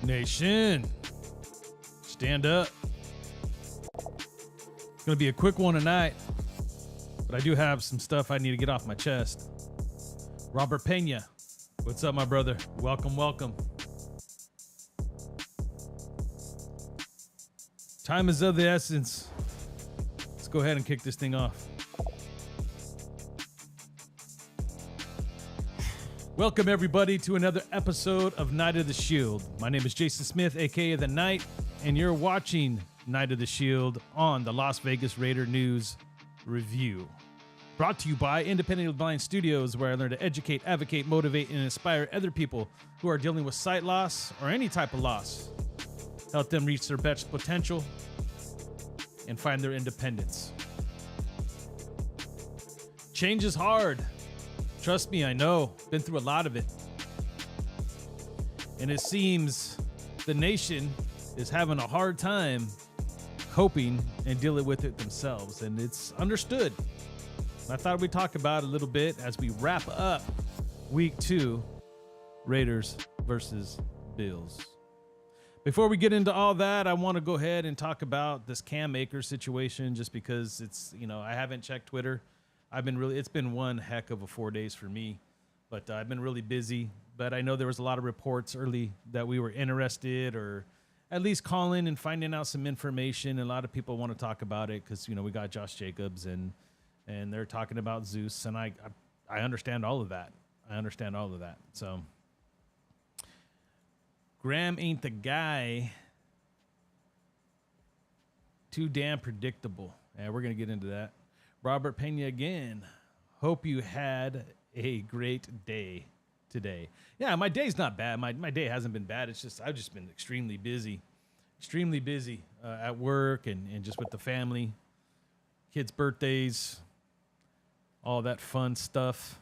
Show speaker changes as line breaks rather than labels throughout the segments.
Nation, stand up. It's going to be a quick one tonight, but I do have some stuff I need to get off my chest. Robert Pena, what's up, my brother? Welcome, welcome. Time is of the essence. Let's go ahead and kick this thing off. Welcome, everybody, to another episode of Night of the Shield. My name is Jason Smith, a.k.a. The Knight, and you're watching Night of the Shield on the Las Vegas Raider News Review. Brought to you by Independently Blind Studios, where I learn to educate, advocate, motivate, and inspire other people who are dealing with sight loss or any type of loss. Help them reach their best potential and find their independence. Change is hard. Trust me, I know. Been through a lot of it. And it seems the nation is having a hard time coping and dealing with it themselves. And it's understood. I thought we'd talk about it a little bit as we wrap up week 2, Raiders versus Bills. Before we get into all that, I want to go ahead and talk about this Cam Akers situation, just because it's, I haven't checked Twitter. It's been one heck of a 4 days for me, but I've been really busy. But I know there was a lot of reports early that we were interested, or at least calling and finding out some information. And a lot of people want to talk about it because, we got Josh Jacobs and they're talking about Zeus. And I understand all of that. So Graham ain't the guy. Too damn predictable. Yeah, we're going to get into that. Robert Pena again. Hope you had a great day today. Yeah, my day's not bad. My day hasn't been bad. It's just I've just been extremely busy at work and just with the family, kids' birthdays, all that fun stuff.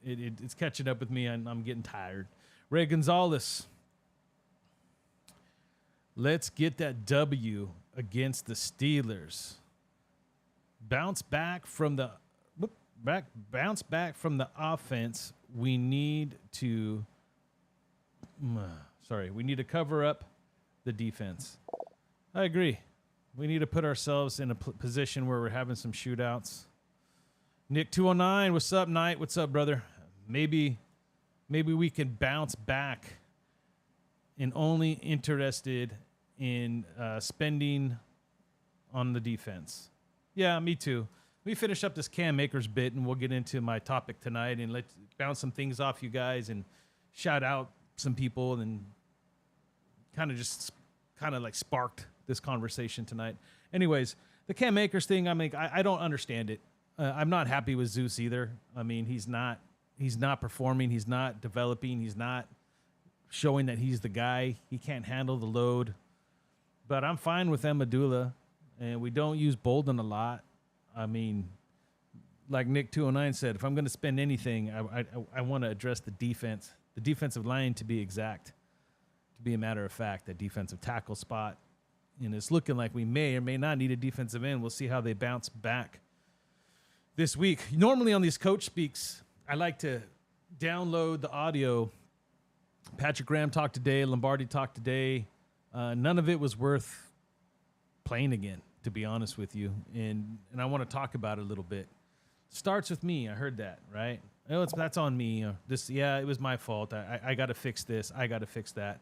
It's catching up with me, and I'm getting tired. Ray Gonzalez. Let's get that W against the Steelers. Bounce back from the offense. We need to cover up the defense. I agree. We need to put ourselves in a position where we're having some shootouts. Nick 209, what's up, Knight? What's up, brother? Maybe we can bounce back, and only interested in spending on the defense. Yeah, me too. Let me finish up this Cam Akers bit, and we'll get into my topic tonight, and let's bounce some things off you guys and shout out some people, and kind of like sparked this conversation tonight. Anyways, the Cam Akers thing, I don't understand it. I'm not happy with Zeus either. I mean, he's not performing. He's not developing. He's not showing that he's the guy. He can't handle the load. But I'm fine with Amendola. And we don't use Bolden a lot. I mean, like Nick 209 said, if I'm going to spend anything, I want to address the defense, the defensive line, to be exact, to be a matter of fact, that defensive tackle spot. And it's looking like we may or may not need a defensive end. We'll see how they bounce back this week. Normally on these Coach Speaks, I like to download the audio. Patrick Graham talked today. Lombardi talked today. None of it was worth playing again, to be honest with you, and I want to talk about it a little bit. Starts with me. I heard that, right? Oh, that's on me. It was my fault. I got to fix this. I got to fix that.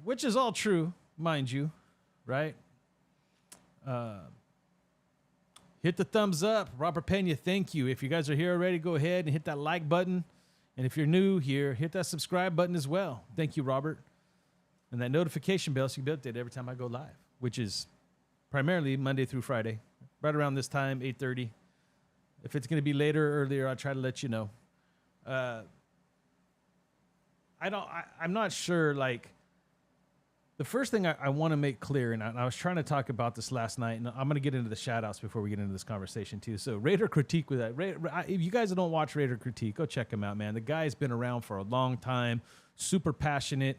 Which is all true, mind you, right? Hit the thumbs up. Robert Pena, thank you. If you guys are here already, go ahead and hit that like button. And if you're new here, hit that subscribe button as well. Thank you, Robert. And that notification bell so you can be updated every time I go live, which is primarily Monday through Friday, right around this time, 8:30. If it's going to be later or earlier, I'll try to let you know. I'm not sure, the first thing I want to make clear, and I was trying to talk about this last night, and I'm going to get into the shout-outs before we get into this conversation, too. So Raider Critique with that. If you guys don't watch Raider Critique, go check him out, man. The guy's been around for a long time, super passionate,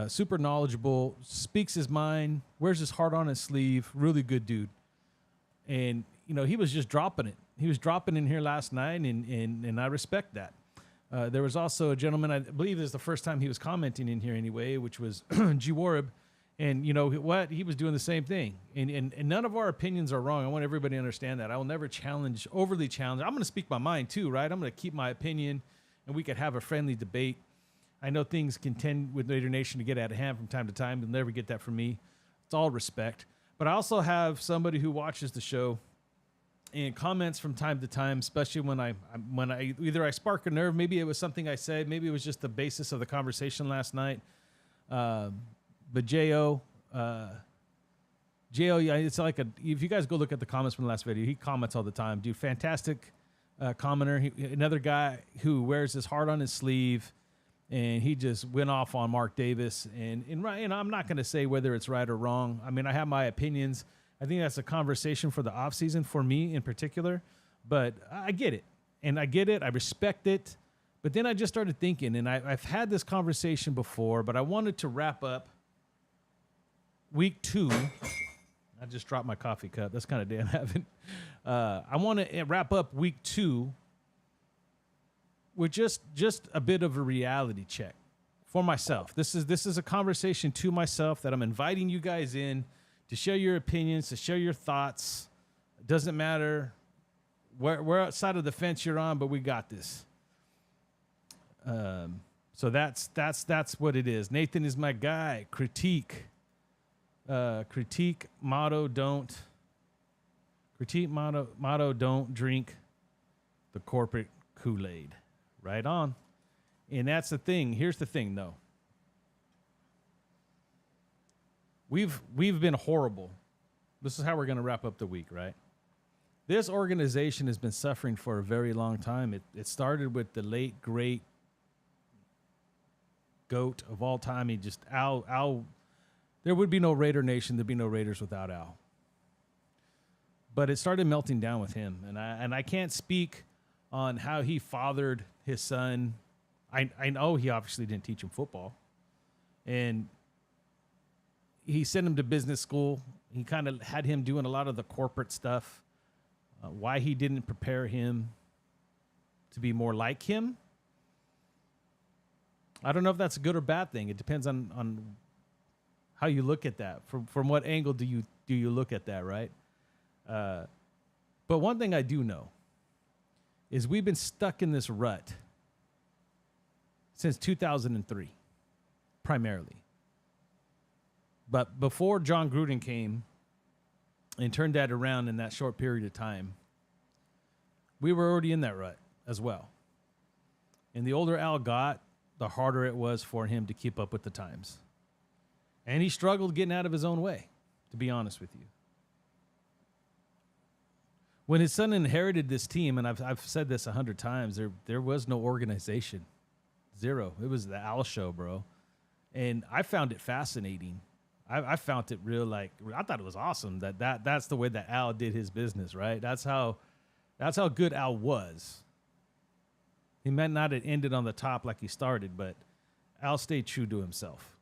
super knowledgeable, speaks his mind, wears his heart on his sleeve, really good dude. And, he was just dropping it. He was dropping in here last night, and I respect that. There was also a gentleman, I believe this is the first time he was commenting in here anyway, which was G. Warib. And you know what? He was doing the same thing. And none of our opinions are wrong. I want everybody to understand that. I will never overly challenge. I'm going to speak my mind too, right? I'm going to keep my opinion, and we could have a friendly debate. I know things can tend with Raider Nation to get out of hand from time to time. You'll never get that from me. It's all respect. But I also have somebody who watches the show and comments from time to time, especially when I either I spark a nerve, maybe it was something I said, maybe it was just the basis of the conversation last night. But J.O., yeah, it's like if you guys go look at the comments from the last video, he comments all the time. Dude, fantastic commenter. Another guy who wears his heart on his sleeve, and he just went off on Mark Davis. And I'm not going to say whether it's right or wrong. I mean, I have my opinions. I think that's a conversation for the offseason for me in particular. But I get it. And I get it. I respect it. But then I just started thinking, and I've had this conversation before, but I wanted to wrap up week 2. I just dropped my coffee cup. That's kind of damn heaven. I want to wrap up week 2 with just a bit of a reality check for myself. This is a conversation to myself that I'm inviting you guys in to share your opinions, to share your thoughts. It doesn't matter where outside of the fence you're on, but we got this. So that's what it is. Nathan is my guy. Critique motto don't drink the corporate Kool-Aid. Right on. And that's the thing. Here's the thing though. We've been horrible. This is how we're going to wrap up the week, right? This organization has been suffering for a very long time. It started with the late great GOAT of all time. He just Al. There would be no Raider Nation. There'd be no Raiders without Al. But it started melting down with him, and I can't speak on how he fathered his son. I know he obviously didn't teach him football, and he sent him to business school. He kind of had him doing a lot of the corporate stuff. Why he didn't prepare him to be more like him, I don't know if that's a good or bad thing. It depends on how you look at that. From what angle do you look at that, right? But one thing I do know is we've been stuck in this rut since 2003, primarily. But before John Gruden came and turned that around in that short period of time, we were already in that rut as well. And the older Al got, the harder it was for him to keep up with the times. And he struggled getting out of his own way, to be honest with you. When his son inherited this team, and I've said this 100 times, there was no organization. Zero. It was the Al show, bro. And I found it fascinating. I found it I thought it was awesome that's the way that Al did his business, right? That's how good Al was. He might not have ended on the top like he started, but Al stayed true to himself.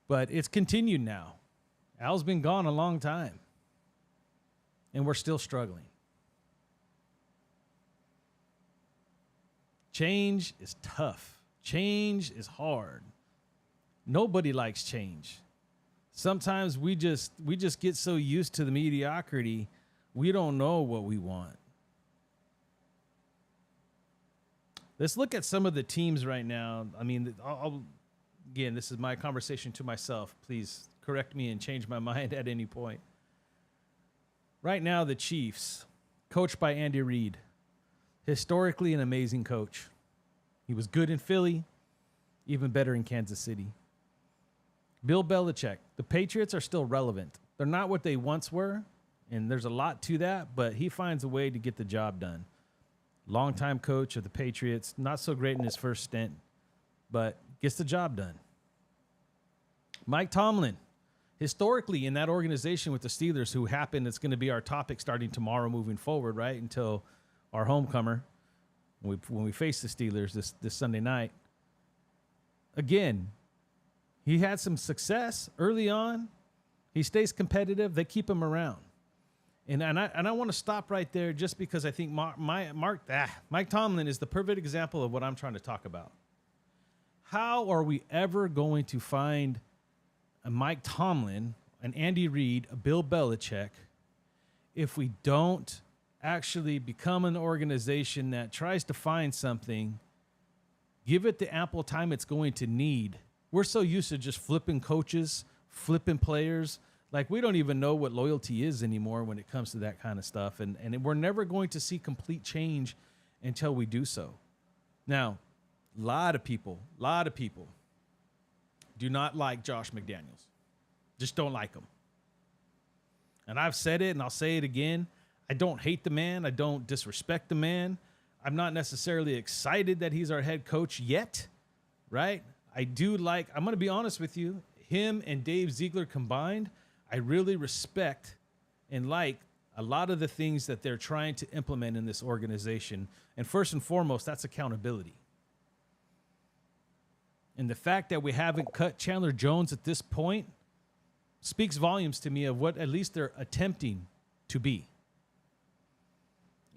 But it's continued now. Al's been gone a long time, and we're still struggling. Change is tough. Change is hard. Nobody likes change. Sometimes we just get so used to the mediocrity, we don't know what we want. Let's look at some of the teams right now. I mean, again, this is my conversation to myself. Please correct me and change my mind at any point. Right now, the Chiefs, coached by Andy Reid, historically an amazing coach. He was good in Philly, even better in Kansas City. Bill Belichick, the Patriots are still relevant. They're not what they once were, and there's a lot to that, but he finds a way to get the job done. Longtime coach of the Patriots, not so great in his first stint, but gets the job done. Mike Tomlin, historically in that organization with the Steelers, who happened, it's going to be our topic starting tomorrow moving forward, right, until our homecomer, when we face the Steelers this Sunday night. Again, he had some success early on. He stays competitive. They keep him around. And I want to stop right there just because I think Mike Tomlin is the perfect example of what I'm trying to talk about. How are we ever going to find a Mike Tomlin, an Andy Reid, a Bill Belichick, if we don't actually become an organization that tries to find something, give it the ample time it's going to need? We're so used to just flipping coaches, flipping players. Like, we don't even know what loyalty is anymore when it comes to that kind of stuff. And we're never going to see complete change until we do so. Now, a lot of people do not like Josh McDaniels. Just don't like him. And I've said it and I'm say it again. I don't hate the man. I don't disrespect the man. I'm not necessarily excited that he's our head coach yet, right? I'm going to be honest with you, him and Dave Ziegler combined, I really respect and like a lot of the things that they're trying to implement in this organization. And first and foremost, that's accountability. And the fact that we haven't cut Chandler Jones at this point speaks volumes to me of what at least they're attempting to be.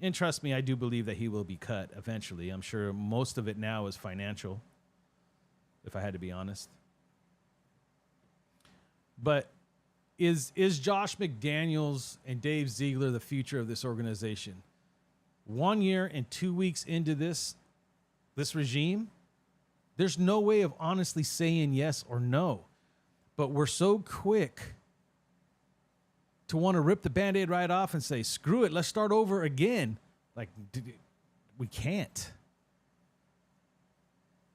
And trust me, I do believe that he will be cut eventually. I'm sure most of it now is financial, if I had to be honest. But is Josh McDaniels and Dave Ziegler the future of this organization? 1 year and 2 weeks into this regime, there's no way of honestly saying yes or no. But we're so quick to want to rip the Band-Aid right off and say, screw it, let's start over again. Like, we can't.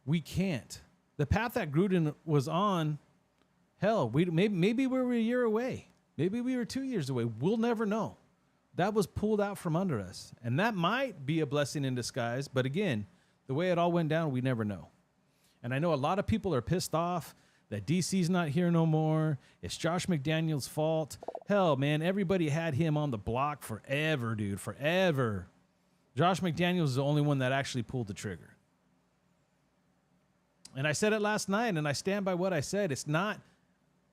We can't. The path that Gruden was on, hell, maybe we were a year away. Maybe we were 2 years away. We'll never know. That was pulled out from under us. And that might be a blessing in disguise. But again, the way it all went down, we never know. And I know a lot of people are pissed off that DC's not here no more. It's Josh McDaniels' fault. Hell, man, everybody had him on the block forever, dude, forever. Josh McDaniels is the only one that actually pulled the trigger. And I said it last night, and I stand by what I said. It's not,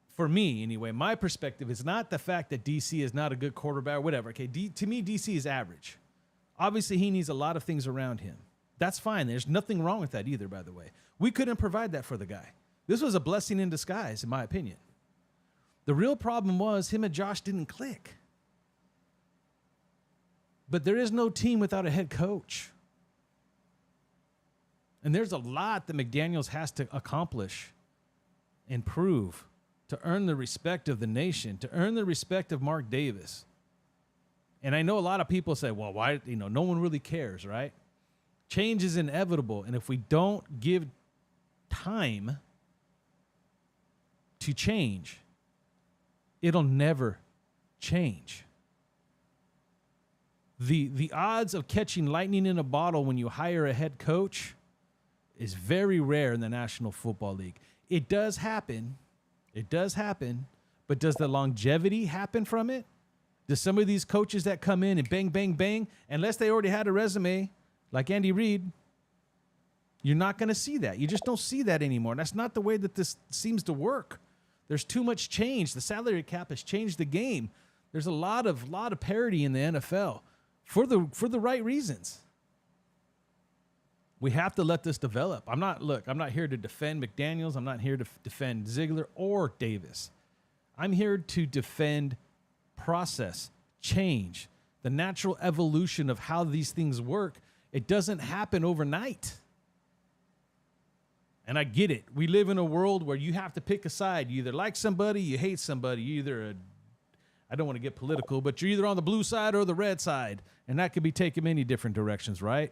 for me anyway, my perspective, it's not the fact that DC is not a good quarterback or whatever. Okay, to me, DC is average. Obviously, he needs a lot of things around him. That's fine. There's nothing wrong with that either, by the way. We couldn't provide that for the guy. This was a blessing in disguise, in my opinion. The real problem was him and Josh didn't click. But there is no team without a head coach. And there's a lot that McDaniels has to accomplish and prove to earn the respect of the nation, to earn the respect of Mark Davis. And I know a lot of people say, well, why, no one really cares, right? Change is inevitable. And if we don't give time to change, it'll never change. The odds of catching lightning in a bottle when you hire a head coach is very rare in the National Football League. It does happen. But does the longevity happen from it? Does some of these coaches that come in and bang, bang, bang, unless they already had a resume like Andy Reid, you're not going to see that. You just don't see that anymore. That's not the way that this seems to work. There's too much change. The salary cap has changed the game. There's a lot of parity in the NFL for the right reasons. We have to let this develop. I'm not here to defend McDaniels. I'm not here to defend Ziegler or Davis. I'm here to defend process, change, the natural evolution of how these things work. It doesn't happen overnight. And I get it. We live in a world where you have to pick a side. You either like somebody, you hate somebody. I don't want to get political, but you're either on the blue side or the red side. And that could be taken many different directions, right?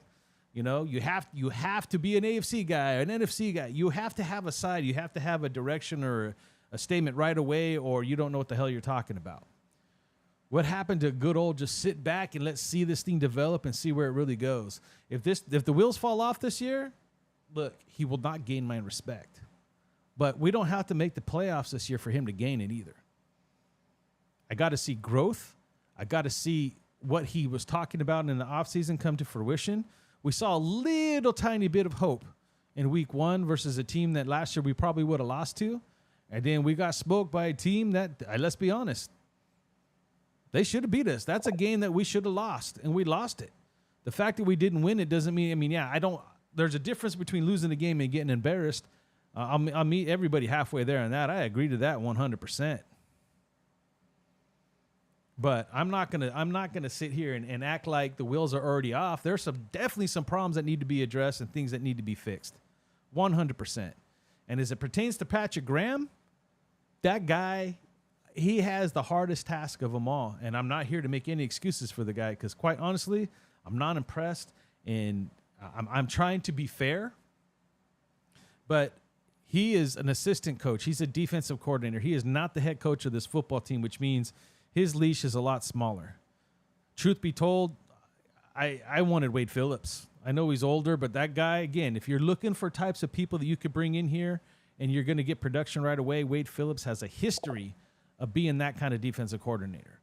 You have to be an AFC guy, an NFC guy. You have to have a side. You have to have a direction or a statement right away, or you don't know what the hell you're talking about. What happened to good old just sit back and let's see this thing develop and see where it really goes? If the wheels fall off this year, look, he will not gain my respect. But we don't have to make the playoffs this year for him to gain it either. I got to see growth. I got to see what he was talking about in the offseason come to fruition. We saw a little tiny bit of hope in week one versus a team that last year we probably would have lost to. And then we got smoked by a team that, let's be honest, They should have beat us. That's a game that we should have lost, and we lost it. The fact that we didn't win it doesn't mean, there's a difference between losing the game and getting embarrassed. I'll meet everybody halfway there on that. I agree to that 100%. But I'm not gonna sit here and act like the wheels are already off. There's definitely some problems that need to be addressed and things that need to be fixed, 100%. And as it pertains to Patrick Graham, that guy, he has the hardest task of them all. And I'm not here to make any excuses for the guy because, quite honestly, I'm not impressed. And I'm trying to be fair. But he is an assistant coach. He's a defensive coordinator. He is not the head coach of this football team, which means his leash is a lot smaller. Truth be told, I wanted Wade Phillips. I know he's older, but that guy, again, if you're looking for types of people that you could bring in here and you're going to get production right away, Wade Phillips has a history of being that kind of defensive coordinator.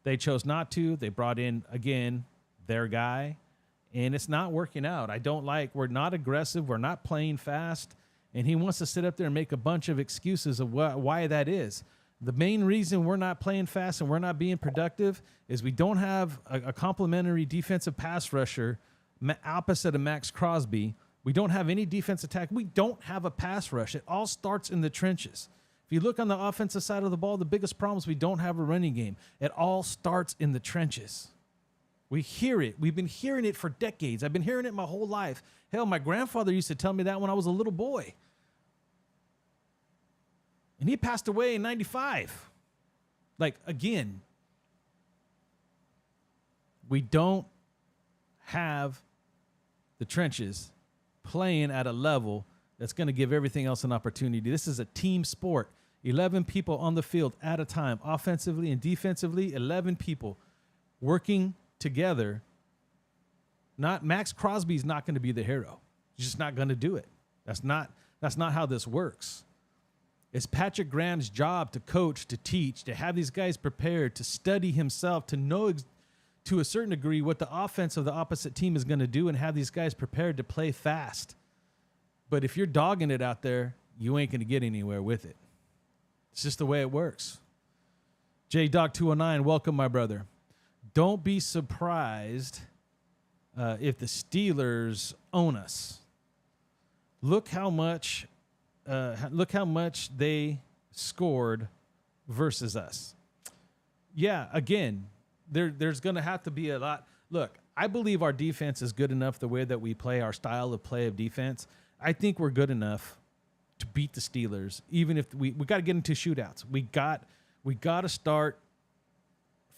They chose not to. They brought in, again, their guy, and it's not working out. We're not aggressive. We're not playing fast, and he wants to sit up there and make a bunch of excuses of why that is. The main reason we're not playing fast and we're not being productive is we don't have a complementary defensive pass rusher opposite of Max Crosby. We don't have any defense attack. We don't have a pass rush. It all starts in the trenches. If you look on the offensive side of the ball, the biggest problem is we don't have a running game. It all starts in the trenches. We hear it. We've been hearing it for decades. I've been hearing it my whole life. Hell, my grandfather used to tell me that when I was a little boy. And he passed away in 95. Like, again, we don't have the trenches playing at a level that's going to give everything else an opportunity. This is a team sport. 11 people on the field at a time, offensively and defensively, 11 people working together. Max Crosby's not going to be the hero. He's just not going to do it. That's not how this works. It's Patrick Graham's job to coach, to teach, to have these guys prepared, to study himself, to know to a certain degree what the offense of the opposite team is going to do and have these guys prepared to play fast. But if you're dogging it out there, you ain't going to get anywhere with it. It's just the way it works. JDog209, welcome, my brother. Don't be surprised if the Steelers own us. Look how much they scored versus us. Yeah, again, there's going to have to be a lot. Look, I believe our defense is good enough the way that we play, our style of play of defense. I think we're good enough to beat the Steelers, even if we got to get into shootouts. We got to start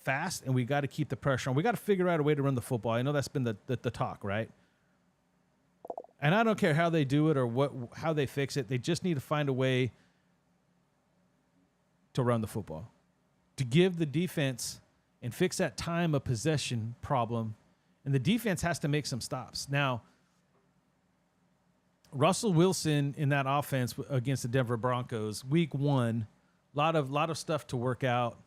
fast, and we got to keep the pressure on. We got to figure out a way to run the football. I know that's been the talk, right? And I don't care how they do it or how they fix it. They just need to find a way to run the football, to give the defense and fix that time of possession problem. And the defense has to make some stops. Now, Russell Wilson in that offense against the Denver Broncos, week 1, lot of stuff to work out.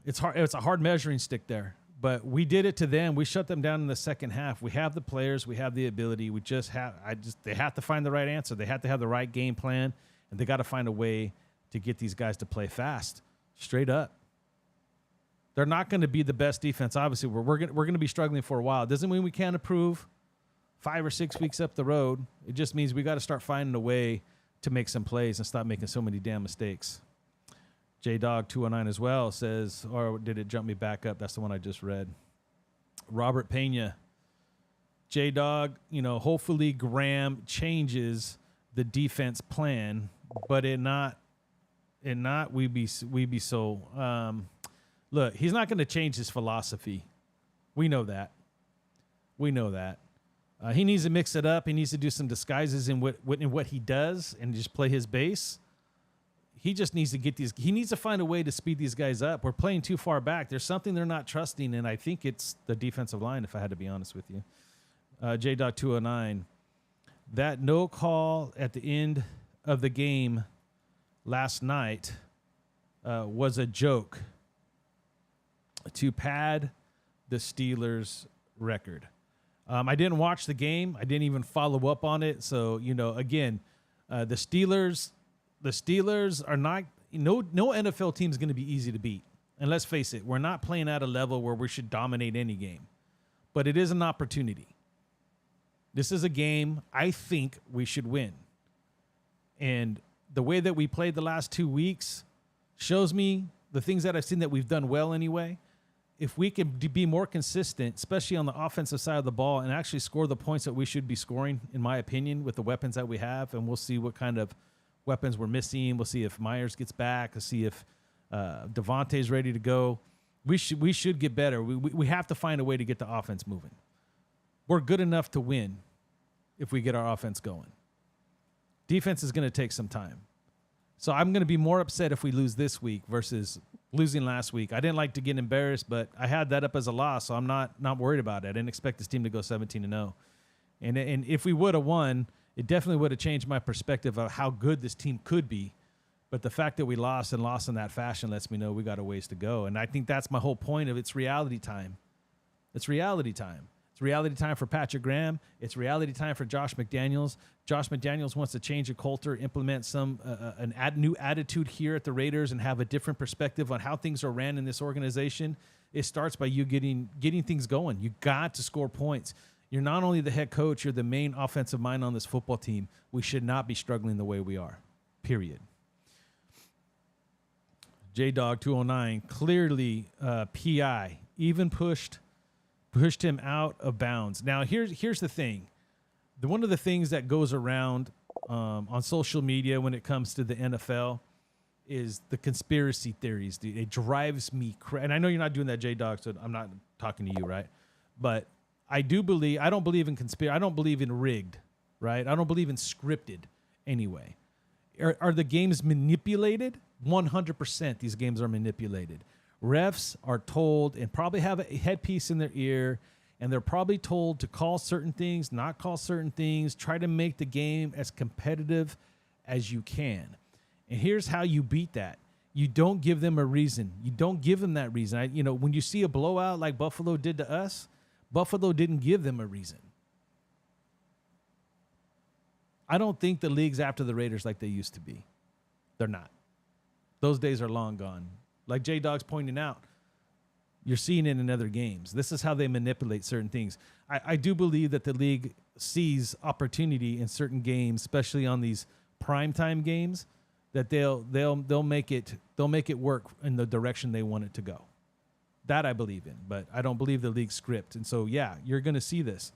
It's hard. It's a hard measuring stick there. But we did it to them. We shut them down in the second half. We have the players. We have the ability. They have to find the right answer. They have to have the right game plan, and they got to find a way to get these guys to play fast, straight up. They're not going to be the best defense. Obviously, we're going to be struggling for a while. It doesn't mean we can't improve 5 or 6 weeks up the road. It just means we got to start finding a way to make some plays and stop making so many damn mistakes. JDog209 as well says, or did it jump me back up? That's the one I just read. Robert Pena. JDog, hopefully Graham changes the defense plan, but we be so. Look, he's not going to change his philosophy. We know that. He needs to mix it up. He needs to do some disguises in what he does and just play his base. He just needs to he needs to find a way to speed these guys up. We're playing too far back. There's something they're not trusting, and I think it's the defensive line, if I had to be honest with you. J.209, that no call at the end of the game last night was a joke to pad the Steelers' record. I didn't watch the game. I didn't even follow up on it. So, again, the Steelers are not, no NFL team is going to be easy to beat. And let's face it, we're not playing at a level where we should dominate any game. But it is an opportunity. This is a game I think we should win. And the way that we played the last 2 weeks shows me the things that I've seen that we've done well anyway. If we can be more consistent, especially on the offensive side of the ball, and actually score the points that we should be scoring, in my opinion, with the weapons that we have, and we'll see what kind of weapons we're missing. We'll see if Myers gets back. We'll see if Devontae's ready to go. We should get better. We have to find a way to get the offense moving. We're good enough to win if we get our offense going. Defense is going to take some time. So I'm going to be more upset if we lose this week versus losing last week. I didn't like to get embarrassed, but I had that up as a loss, so I'm not worried about it. I didn't expect this team to go 17-0. And if we would have won, it definitely would have changed my perspective of how good this team could be. But the fact that we lost in that fashion lets me know we got a ways to go. And I think that's my whole point of it's reality time. It's reality time. It's reality time for Patrick Graham. It's reality time for Josh McDaniels. Josh McDaniels wants to change a culture, implement new attitude here at the Raiders, and have a different perspective on how things are ran in this organization. It starts by you getting things going. You got to score points. You're not only the head coach, you're the main offensive mind on this football team. We should not be struggling the way we are, period. J-Dog 209, clearly PI, even pushed him out of bounds. Now, here's the thing. One of the things that goes around on social media when it comes to the NFL is the conspiracy theories. Dude. It drives me crazy. And I know you're not doing that, J-Dog, so I'm not talking to you, right? But I don't believe in conspiracy. I don't believe in rigged, right? I don't believe in scripted anyway. Are the games manipulated? 100% these games are manipulated. Refs are told and probably have a headpiece in their ear, and they're probably told to call certain things, not call certain things, try to make the game as competitive as you can. And here's how you beat that. You don't give them a reason. You don't give them that reason. When you see a blowout like Buffalo did to us, Buffalo didn't give them a reason. I don't think the league's after the Raiders like they used to be. They're not. Those days are long gone. Like J-Dog's pointing out, you're seeing it in other games. This is how they manipulate certain things. I do believe that the league sees opportunity in certain games, especially on these primetime games, that they'll make it work in the direction they want it to go. That I believe in, but I don't believe the league script. And so, yeah, you're going to see this.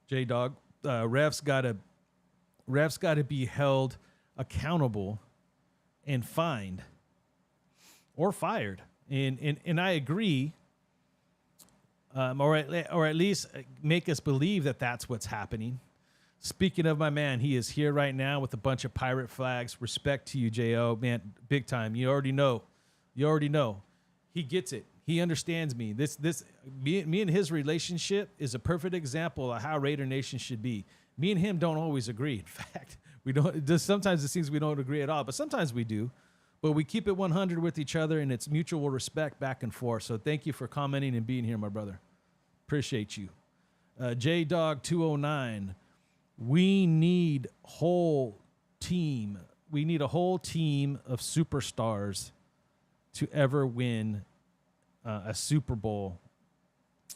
J-Dog, refs got to be held accountable and fined or fired. And I agree, or at least make us believe that that's what's happening. Speaking of my man, he is here right now with a bunch of pirate flags. Respect to you, J.O. Man, big time. You already know. He gets it. He understands me. Me and his relationship is a perfect example of how Raider Nation should be. Me and him don't always agree. In fact, we don't. Sometimes it seems we don't agree at all, but sometimes we do. But we keep it 100 with each other, and it's mutual respect back and forth. So thank you for commenting and being here, my brother. Appreciate you. J-Dog 209. We need whole team. We need a whole team of superstars to ever win a Super Bowl.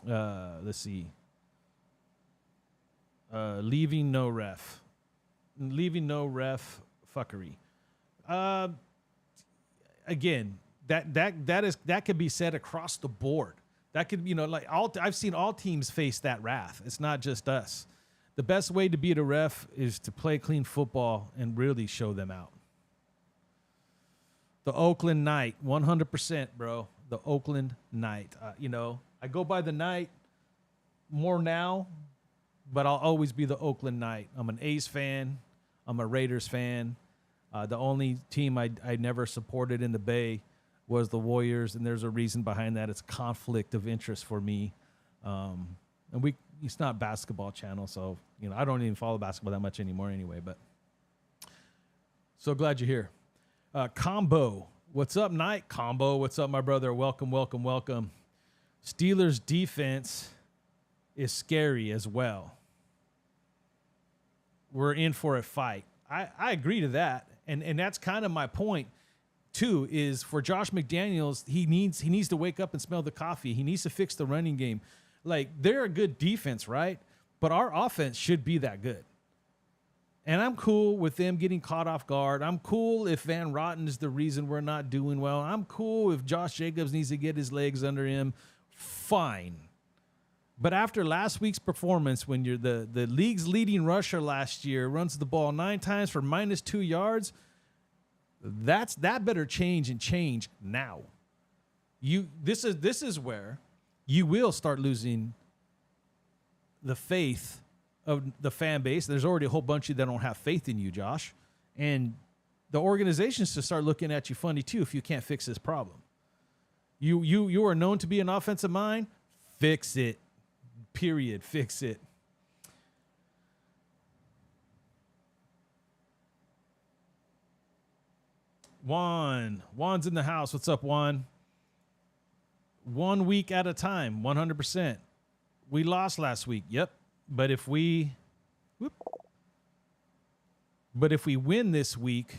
Let's see. Leaving no ref fuckery. Again, that could be said across the board. That could, I've seen all teams face that wrath. It's not just us. The best way to beat a ref is to play clean football and really show them out. The Oakland Knight, 100%, bro. The Oakland Knight. I go by the Knight more now, but I'll always be the Oakland Knight. I'm an A's fan. I'm a Raiders fan. The only team I never supported in the Bay was the Warriors, and there's a reason behind that. It's conflict of interest for me. It's not basketball channel, so I don't even follow basketball that much anymore anyway. But so glad you're here. Combo, what's up, Knight? Combo, what's up, my brother? Welcome. Steelers defense is scary as well. We're in for a fight. I agree to that. And that's kind of my point. too is for Josh McDaniels. He needs to wake up and smell the coffee. He needs to fix the running game. Like, they're a good defense, right? But our offense should be that good. And I'm cool with them getting caught off guard. I'm cool if Van Rotten is the reason we're not doing well. I'm cool if Josh Jacobs needs to get his legs under him. Fine. But after last week's performance, when you're the league's leading rusher last year, runs the ball 9 times for -2 yards, that better change and change now. This is where you will start losing the faith of the fan base. There's already a whole bunch of you that don't have faith in you, Josh. And the organizations to start looking at you funny too if you can't fix this problem. You are known to be an offensive mind. Fix it. Period. Fix it. Juan's in the house. What's up, Juan? 1 week at a time, 100%. We lost last week. Yep. But if we win this week,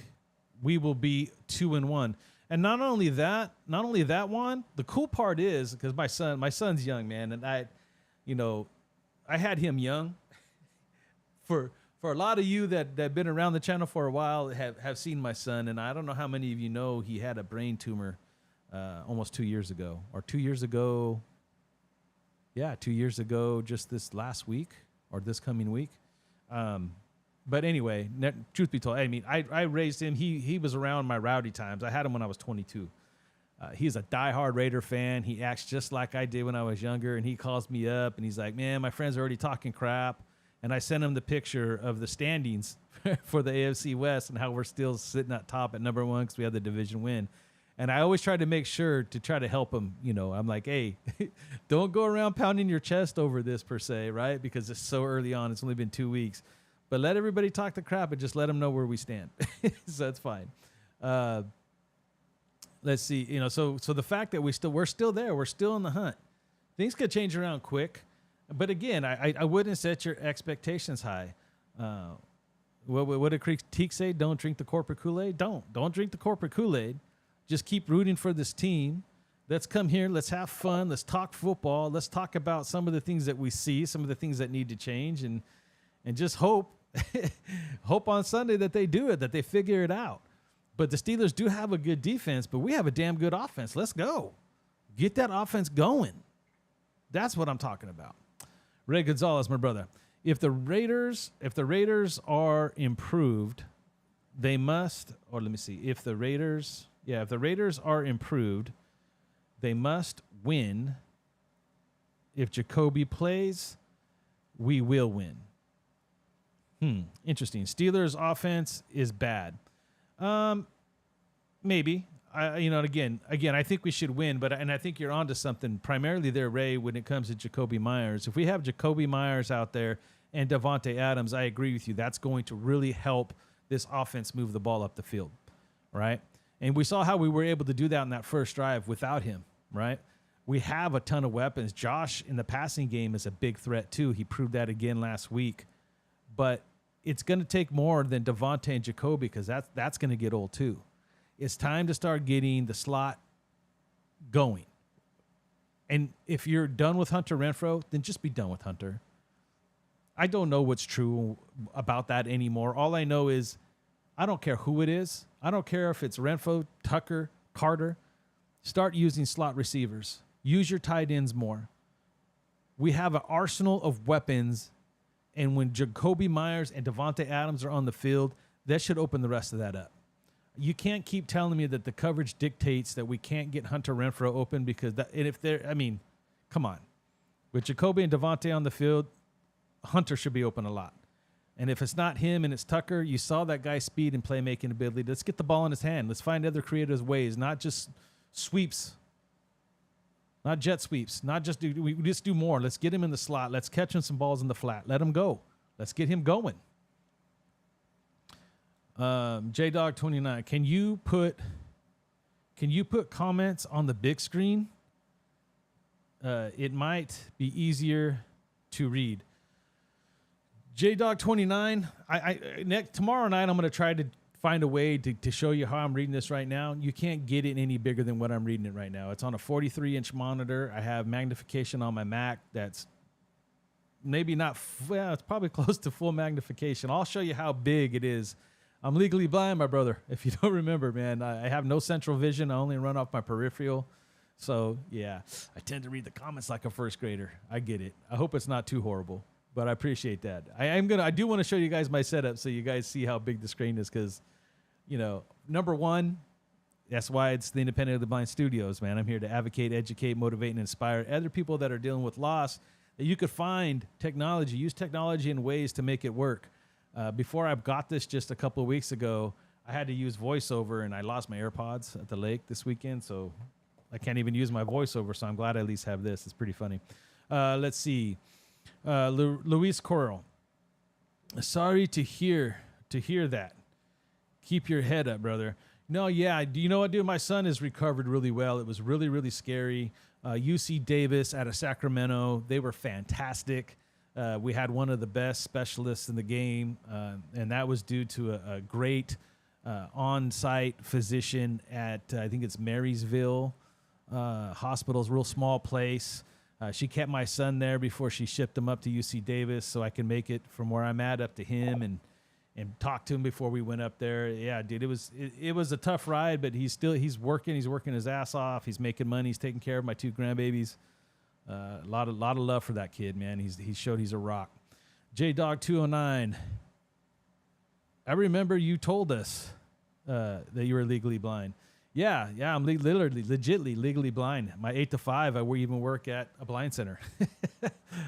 we will be 2-1. And not only that, Juan, the cool part is, because my son's young, man, and I had him young. For a lot of you that have been around the channel for a while have seen my son, and I don't know how many of you know he had a brain tumor almost 2 years ago, or 2 years ago. Yeah, 2 years ago, just this last week or this coming week. But anyway, truth be told, I mean, I raised him. He was around my rowdy times. I had him when I was 22. He's a diehard Raider fan. He acts just like I did when I was younger, and he calls me up, and he's like, man, my friends are already talking crap. And I sent him the picture of the standings for the AFC West and how we're still sitting at top at number 1 because we had the division win. And I always try to make sure to try to help him. I'm like, hey, don't go around pounding your chest over this per se, right? Because it's so early on. It's only been 2 weeks. But let everybody talk the crap and just let them know where we stand. So that's fine. Let's see. So the fact that we're still there, we're still in the hunt. Things could change around quick. But again, I wouldn't set your expectations high. What did Critique say? Don't drink the corporate Kool-Aid? Don't drink the corporate Kool-Aid. Just keep rooting for this team. Let's come here. Let's have fun. Let's talk football. Let's talk about some of the things that we see, some of the things that need to change, and just hope on Sunday that they do it, that they figure it out. But the Steelers do have a good defense, but we have a damn good offense. Let's go. Get that offense going. That's what I'm talking about. Ray Gonzalez, my brother. If the Raiders are improved, they must, or let me see. If the Raiders are improved, they must win. If Jacoby plays, we will win. Interesting. Steelers offense is bad. Maybe. Again, I think we should win, and I think you're onto something primarily there, Ray, when it comes to Jacoby Myers. If we have Jacoby Myers out there and Davante Adams, I agree with you. That's going to really help this offense move the ball up the field, right? And we saw how we were able to do that in that first drive without him, right? We have a ton of weapons. Josh in the passing game is a big threat too. He proved that again last week. But it's going to take more than Davante and Jacoby because that's going to get old too. It's time to start getting the slot going. And if you're done with Hunter Renfrow, then just be done with Hunter. I don't know what's true about that anymore. All I know is I don't care who it is. I don't care if it's Renfrow, Tucker, Carter. Start using slot receivers. Use your tight ends more. We have an arsenal of weapons, and when Jacoby Myers and Davante Adams are on the field, that should open the rest of that up. You can't keep telling me that the coverage dictates that we can't get Hunter Renfrow open because come on. With Jacoby and Davante on the field, Hunter should be open a lot. And if it's not him and it's Tucker, you saw that guy's speed and playmaking ability. Let's get the ball in his hand. Let's find other creative ways, not just sweeps, not jet sweeps, we just do more. Let's get him in the slot. Let's catch him some balls in the flat. Let him go. Let's get him going. JDog29, can you put comments on the big screen? It might be easier to read. JDog29, tomorrow night I'm going to try to find a way to show you how I'm reading this right now. You can't get it any bigger than what I'm reading it right now. It's on a 43-inch monitor. I have magnification on my Mac that's maybe not, well, it's probably close to full magnification. I'll show you how big it is. I'm legally blind, my brother. If you don't remember, man, I have no central vision. I only run off my peripheral. So, yeah, I tend to read the comments like a first grader. I get it. I hope it's not too horrible, but I appreciate that. I do want to show you guys my setup so you guys see how big the screen is because, you know, number one, that's why it's the Independently Blind Studios, man. I'm here to advocate, educate, motivate, and inspire other people that are dealing with loss that you could find technology, use technology in ways to make it work. Before I got this just a couple of weeks ago, I had to use VoiceOver, and I lost my AirPods at the lake this weekend, so I can't even use my VoiceOver, so I'm glad I at least have this. It's pretty funny. Let's see. Luis Coral. Sorry to hear that. Keep your head up, brother. No, yeah. Do you know what, dude? My son has recovered really well. It was really, really scary. UC Davis out of Sacramento, they were fantastic. We had one of the best specialists in the game, and that was due to a great on-site physician at, I think it's Marysville Hospital's real small place. She kept my son there before she shipped him up to UC Davis so I can make it from where I'm at up to him and talk to him before we went up there. Yeah, dude, it was a tough ride, but he's working his ass off. He's making money. He's taking care of my 2 grandbabies. A lot of love for that kid, man. He showed he's a rock. JDog209. I remember you told us that you were legally blind. Yeah, I'm legitimately legally blind. My 8 to 5, I even work at a blind center.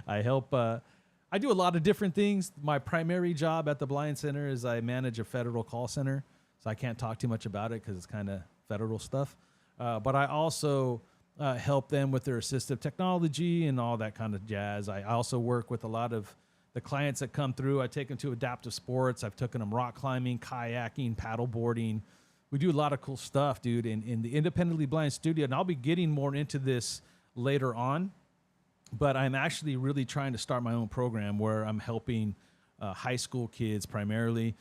I help. I do a lot of different things. My primary job at the blind center is I manage a federal call center, so I can't talk too much about it because it's kind of federal stuff. But I also help them with their assistive technology and all that kind of jazz. I also work with a lot of the clients that come through. I take them to adaptive sports. I've taken them rock climbing, kayaking, paddle boarding. We do a lot of cool stuff, dude, in the Independently Blind Studio. And I'll be getting more into this later on. But I'm actually really trying to start my own program where I'm helping high school kids primarily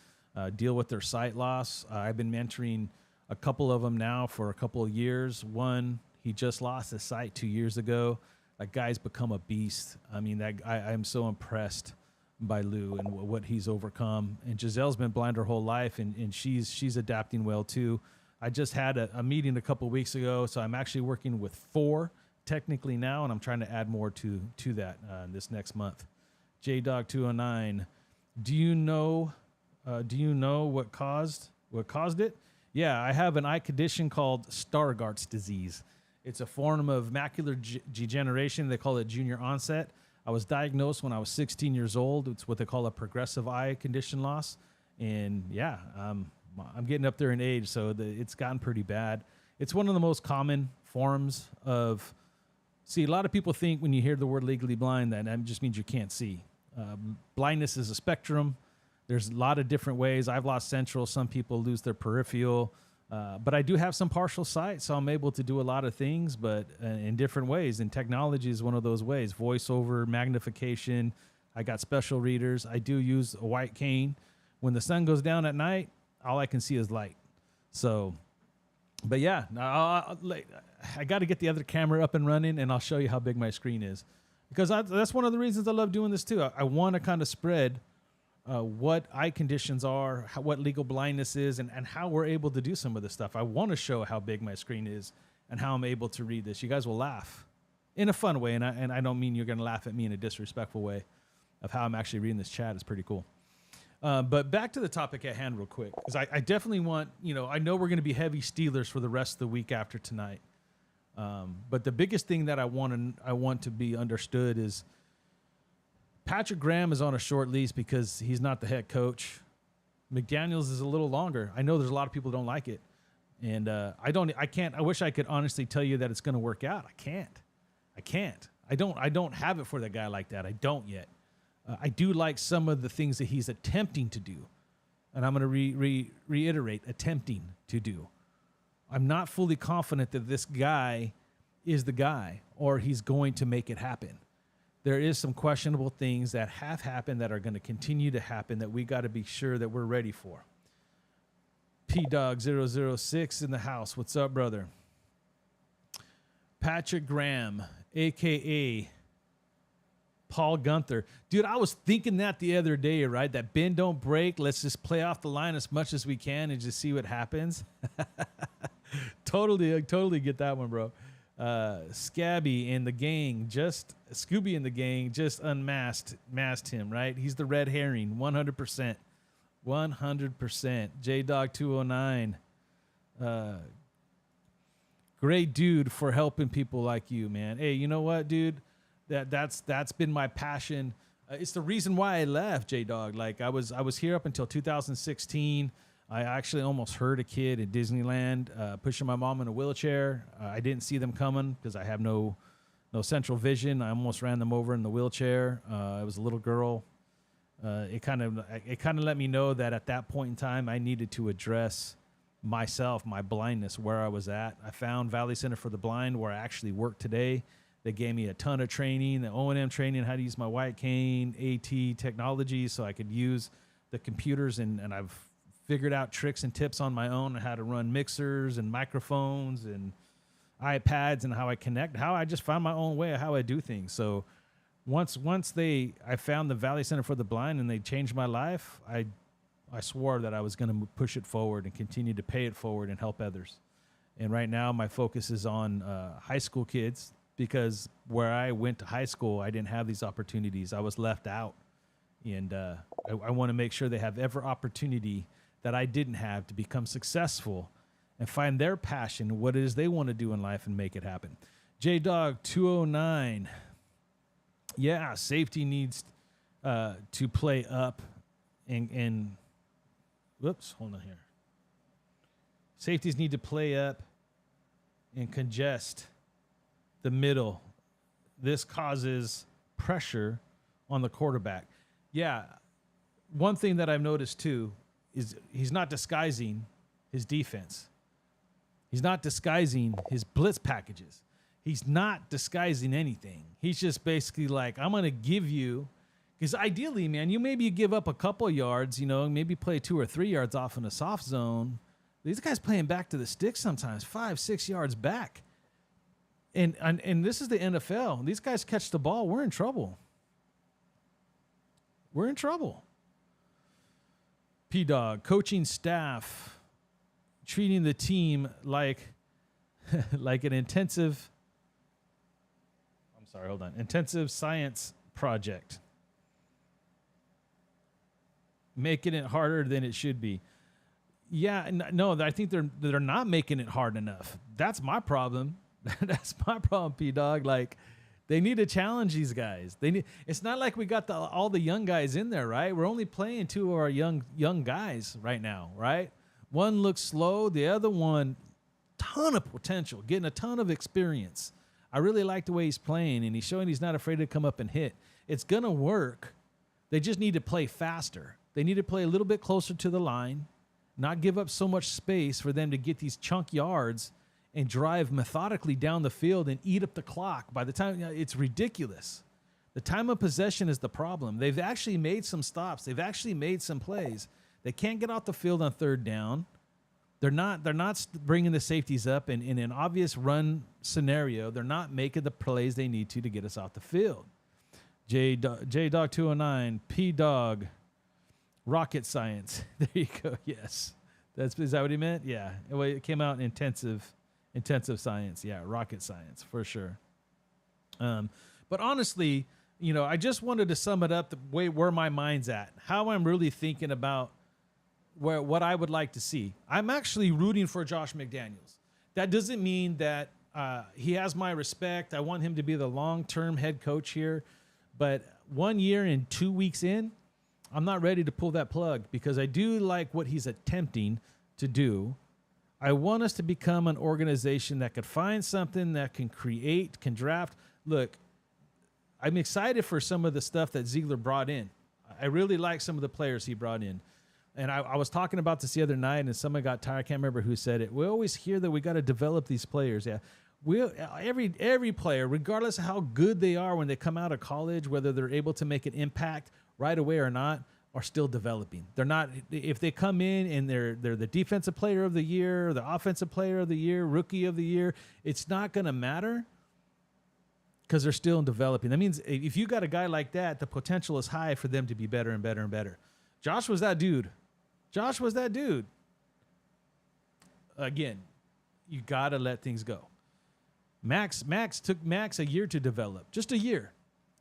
deal with their sight loss. I've been mentoring a couple of them now for a couple of years. One, he just lost his sight 2 years ago. That guy's become a beast. I mean, I'm so impressed by Lou and what he's overcome. And Giselle's been blind her whole life, and she's adapting well too. I just had a meeting a couple of weeks ago, so I'm actually working with 4 technically now, and I'm trying to add more to that this next month. JDog209, do you know what caused it? Yeah, I have an eye condition called Stargardt's disease. It's a form of macular degeneration. They call it junior onset. I was diagnosed when I was 16 years old. It's what they call a progressive eye condition loss. And yeah, I'm getting up there in age, so it's gotten pretty bad. It's one of the most common forms of. See, a lot of people think when you hear the word legally blind that just means you can't see. Blindness is a spectrum. There's a lot of different ways. I've lost central. Some people lose their peripheral. But I do have some partial sight, so I'm able to do a lot of things, but in different ways. And technology is one of those ways. VoiceOver, magnification. I got special readers. I do use a white cane. When the sun goes down at night, all I can see is light. So, but yeah, I got to get the other camera up and running, and I'll show you how big my screen is. Because that's one of the reasons I love doing this too. I want to kind of spread what eye conditions are, what legal blindness is, and how we're able to do some of this stuff. I want to show how big my screen is and how I'm able to read this. You guys will laugh in a fun way, and I don't mean you're going to laugh at me in a disrespectful way of how I'm actually reading this chat. It's pretty cool. But back to the topic at hand real quick, because I definitely want, I know we're going to be heavy Steelers for the rest of the week after tonight. But the biggest thing that I want to be understood is Patrick Graham is on a short lease because he's not the head coach. McDaniels is a little longer. I know there's a lot of people who don't like it. And I wish I could honestly tell you that it's going to work out. I can't. I don't have it for that guy like that. I don't yet. I do like some of the things that he's attempting to do. And I'm going to reiterate, attempting to do. I'm not fully confident that this guy is the guy or he's going to make it happen. There is some questionable things that have happened that are going to continue to happen that we got to be sure that we're ready for. P-Dog006 in the house. What's up, brother? Patrick Graham, a.k.a. Paul Gunther. Dude, I was thinking that the other day, right? That bend don't break. Let's just play off the line as much as we can and just see what happens. Totally get that one, bro. Scabby and the gang, Scooby and the gang just masked him, right? He's the red herring, 100%. 100%. J-Dog209. Great dude for helping people like you, man. Hey, you know what, dude? That's been my passion. It's the reason why I left, J-Dog. Like I was here up until 2016. I actually almost hurt a kid at Disneyland, pushing my mom in a wheelchair. I didn't see them coming because I have no central vision. I almost ran them over in the wheelchair. It was a little girl. It kind of let me know that at that point in time I needed to address myself, my blindness, where I was at. I found Valley Center for the Blind, where I actually work today. They gave me a ton of training, the O&M training, how to use my white cane, AT technology, so I could use the computers, and I've figured out tricks and tips on my own on how to run mixers and microphones and iPads and how I connect, how I just found my own way of how I do things. So once I found the Valley Center for the Blind and they changed my life, I swore that I was going to push it forward and continue to pay it forward and help others. And right now my focus is on high school kids, because where I went to high school, I didn't have these opportunities. I was left out. And I want to make sure they have every opportunity that I didn't have to become successful and find their passion, what it is they want to do in life, and make it happen. J-Dog209. Yeah, safety needs to play up and whoops, hold on here. Safeties need to play up and congest the middle. This causes pressure on the quarterback. Yeah, one thing that I've noticed too is he's not disguising his defense. He's not disguising his blitz packages. He's not disguising anything. He's just basically like, I'm going to give you, because ideally, man, you maybe give up a couple yards, maybe play 2 or 3 yards off in a soft zone. These guys playing back to the stick sometimes, 5-6 yards back. And this is the NFL. These guys catch the ball. We're in trouble. We're in trouble. P-Dog, coaching staff, treating the team like an intensive science project. Making it harder than it should be. Yeah, no, I think they're not making it hard enough. That's my problem. That's my problem, P-Dog. Like, they need to challenge these guys. It's not like we got all the young guys in there, right? We're only playing 2 of our young guys right now, right? One looks slow, the other one, ton of potential, getting a ton of experience. I really like the way he's playing, and he's showing he's not afraid to come up and hit. It's gonna work. They just need to play faster. They need to play a little bit closer to the line, not give up so much space for them to get these chunk yards and drive methodically down the field and eat up the clock. By the time, it's ridiculous. The time of possession is the problem. They've actually made some stops. They've actually made some plays. They can't get off the field on 3rd down. They're not bringing the safeties up in an obvious run scenario. They're not making the plays they need to get us off the field. J-Dog209, P-Dog, rocket science. There you go. Yes. Is that what he meant? Yeah. It came out in intensive science. Yeah, rocket science for sure. But honestly, I just wanted to sum it up the way where my mind's at, how I'm really thinking about what I would like to see. I'm actually rooting for Josh McDaniels. That doesn't mean that he has my respect. I want him to be the long-term head coach here. But 1 year and 2 weeks in, I'm not ready to pull that plug, because I do like what he's attempting to do. I want us to become an organization that could find something that can create, can draft. Look, I'm excited for some of the stuff that Ziegler brought in. I really like some of the players he brought in. And I was talking about this the other night, and someone got tired. I can't remember who said it. We always hear that we got to develop these players. Yeah, every player, regardless of how good they are when they come out of college, whether they're able to make an impact right away or not, are still developing. They're not, if they come in and they're the defensive player of the year, or the offensive player of the year, rookie of the year, it's not going to matter because they're still developing. That means if you got a guy like that, the potential is high for them to be better and better and better. Josh was that dude. Again, you got to let things go. Max took Max a year to develop, just a year.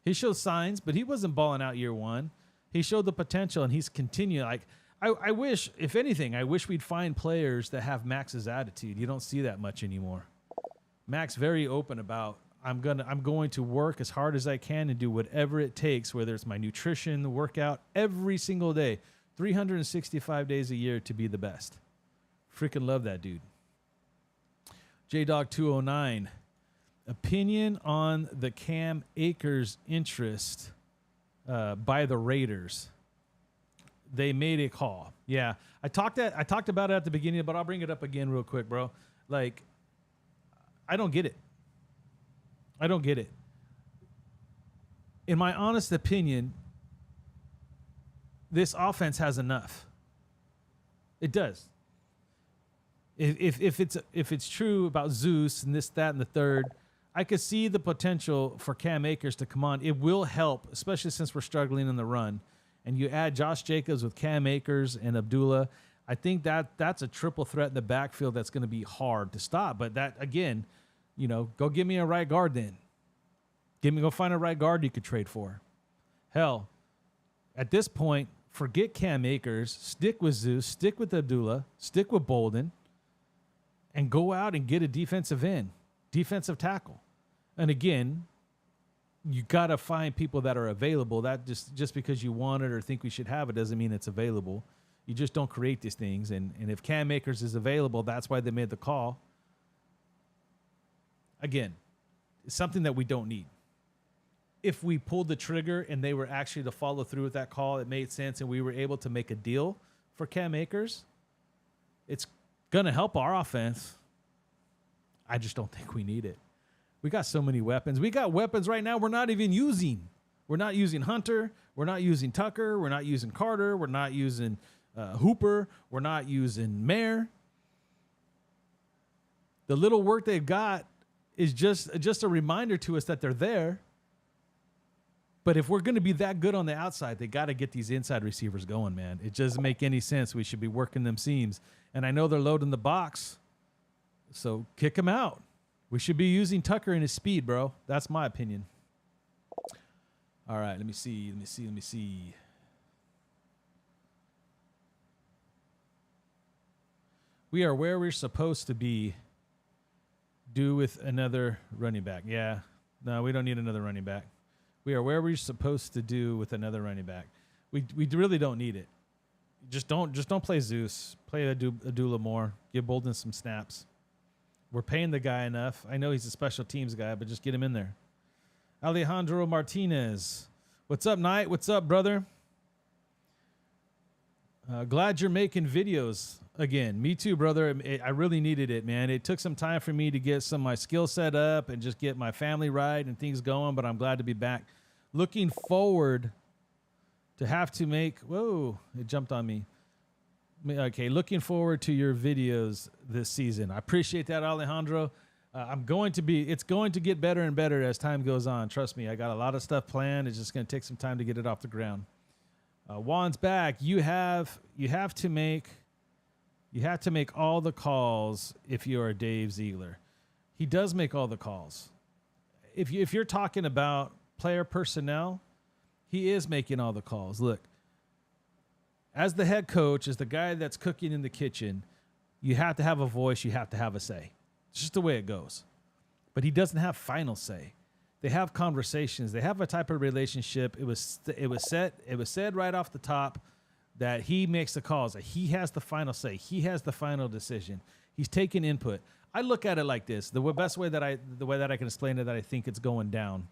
He showed signs, but he wasn't balling out year one. He showed the potential, and he's continuing. Like I wish, if anything, I wish we'd find players that have Max's attitude. You don't see that much anymore. Max very open about I'm going to work as hard as I can and do whatever it takes, whether it's my nutrition, the workout, every single day, 365 days a year to be the best. Freaking love that dude. JDog209. Opinion on the Cam Akers interest by the Raiders. They made a call. Yeah, I talked about it at the beginning, but I'll bring it up again real quick, bro. Like, I don't get it. In my honest opinion, this offense has enough. It does. If it's true about Zeus and this, that, and the third, I could see the potential for Cam Akers to come on. It will help, especially since we're struggling in the run. And you add Josh Jacobs with Cam Akers and Abdullah. I think that's a triple threat in the backfield that's going to be hard to stop. But that, again, go give me a right guard then. Go find a right guard you could trade for. Hell, at this point, forget Cam Akers. Stick with Zeus. Stick with Abdullah. Stick with Bolden. And go out and get a defensive end, defensive tackle. And again, you got to find people that are available. That just because you want it or think we should have it doesn't mean it's available. You just don't create these things. And if Cam Akers is available, that's why they made the call. Again, it's something that we don't need. If we pulled the trigger and they were actually to follow through with that call, it made sense, and we were able to make a deal for Cam Akers, it's going to help our offense. I just don't think we need it. We got so many weapons. We got weapons right now we're not even using. We're not using Hunter. We're not using Tucker. We're not using Carter. We're not using Hooper. We're not using Mayer. The little work they've got is just a reminder to us that they're there. But if we're going to be that good on the outside, they got to get these inside receivers going, man. It doesn't make any sense. We should be working them seams. And I know they're loading the box, so kick them out. We should be using Tucker and his speed, bro. That's my opinion. All right, let me see. We are where we're supposed to be. Do with another running back. Yeah, no, we don't need another running back. We are where we're supposed to do with another running back. We really don't need it. Just don't play Zeus. Play Abdullah more. Give Bolden some snaps. We're paying the guy enough. I know he's a special teams guy, but just get him in there. Alejandro Martinez. What's up, Knight? What's up, brother? Glad you're making videos again. Me too, brother. I really needed it, man. It took some time for me to get some of my skill set up and just get my family right and things going, but I'm glad to be back. Looking forward to have to make... Whoa, it jumped on me. Okay, looking forward to your videos this season. I appreciate that, Alejandro. It's going to get better and better as time goes on. Trust me, I got a lot of stuff planned. It's just going to take some time to get it off the ground. Juan's back. You have to make all the calls if you are Dave Ziegler. He does make all the calls. If you're talking about player personnel, he is making all the calls. Look, as the head coach, as the guy that's cooking in the kitchen, you have to have a voice. You have to have a say. It's just the way it goes. But he doesn't have final say. They have conversations. They have a type of relationship. It was said right off the top that he makes the calls. That he has the final say. He has the final decision. He's taking input. I look at it like this. The way that I can explain it, that I think it's going down,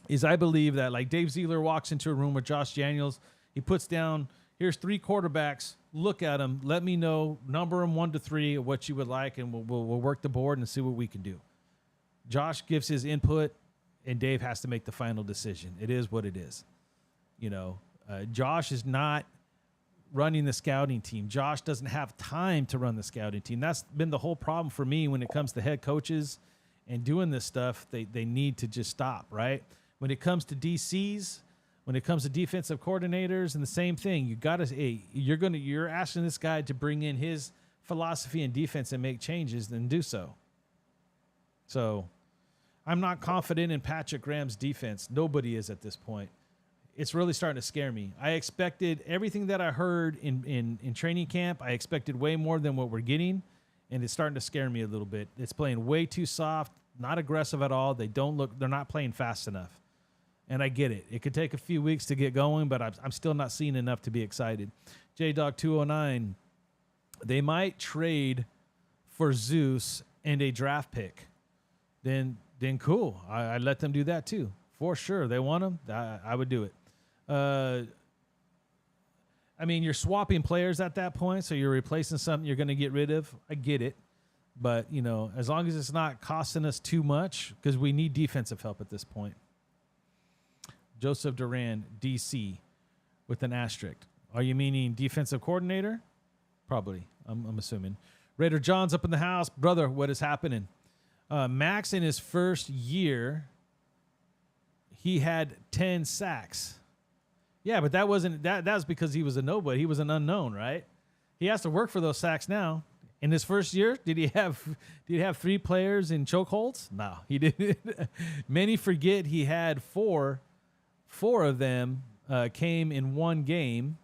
is I believe that like Dave Ziegler walks into a room with Josh Daniels. He puts down, here's 3 quarterbacks. Look at them. Let me know, number them 1 to 3 of what you would like, and we'll work the board and see what we can do. Josh gives his input, and Dave has to make the final decision. It is what it is. Josh is not running the scouting team. Josh doesn't have time to run the scouting team. That's been the whole problem for me when it comes to head coaches and doing this stuff. They need to just stop, right? When it comes to DCs, when it comes to defensive coordinators, and the same thing, you're asking this guy to bring in his philosophy and defense and make changes, then do so. So I'm not confident in Patrick Graham's defense. Nobody is at this point. It's really starting to scare me. I expected everything that I heard in training camp. I expected way more than what we're getting, and it's starting to scare me a little bit. It's playing way too soft, not aggressive at all. They're not playing fast enough. And I get it. It could take a few weeks to get going, but I'm still not seeing enough to be excited. JDog 209, they might trade for Zeus and a draft pick. Then cool. I let them do that too. For sure. They want him. I would do it. I mean, you're swapping players at that point, so you're replacing something you're going to get rid of. I get it. But, as long as it's not costing us too much, because we need defensive help at this point. Joseph Duran, DC, with an asterisk. Are you meaning defensive coordinator? Probably, I'm assuming. Raider John's up in the house. Brother, what is happening? Max, in his first year, he had 10 sacks. Yeah, but that was because he was a nobody. He was an unknown, right? He has to work for those sacks now. In his first year, did he have 3 players in chokeholds? No, he didn't. Many forget he had 4. 4 of them came in one game.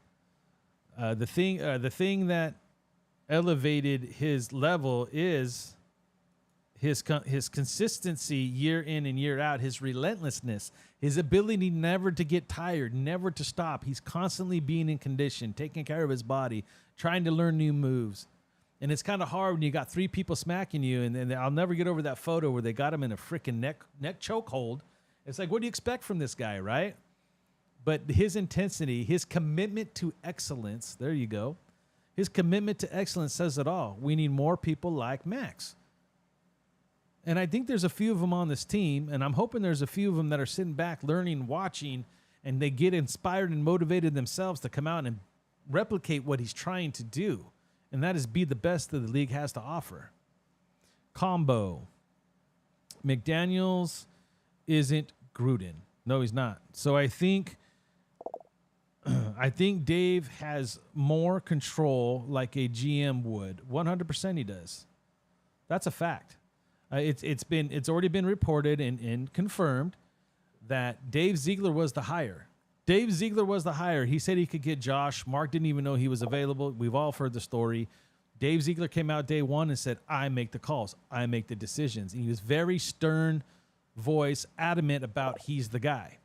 The thing that elevated his level is his consistency year in and year out, his relentlessness, his ability never to get tired, never to stop. He's constantly being in condition, taking care of his body, trying to learn new moves. And it's kind of hard when you got 3 people smacking you, and I'll never get over that photo where they got him in a freaking neck chokehold. It's like, what do you expect from this guy, right? But his intensity, his commitment to excellence, there you go. His commitment to excellence says it all. We need more people like Max. And I think there's a few of them on this team, and I'm hoping there's a few of them that are sitting back, learning, watching, and they get inspired and motivated themselves to come out and replicate what he's trying to do, and that is be the best that the league has to offer. Combo. McDaniels isn't Gruden. No, he's not. So I think Dave has more control like a GM would. 100% he does. That's a fact. It's already been reported and confirmed that Dave Ziegler was the hire. Dave Ziegler was the hire. He said he could get Josh. Mark didn't even know he was available. We've all heard the story. Dave Ziegler came out day one and said, I make the calls. I make the decisions. And he was very stern voice, adamant about he's the guy.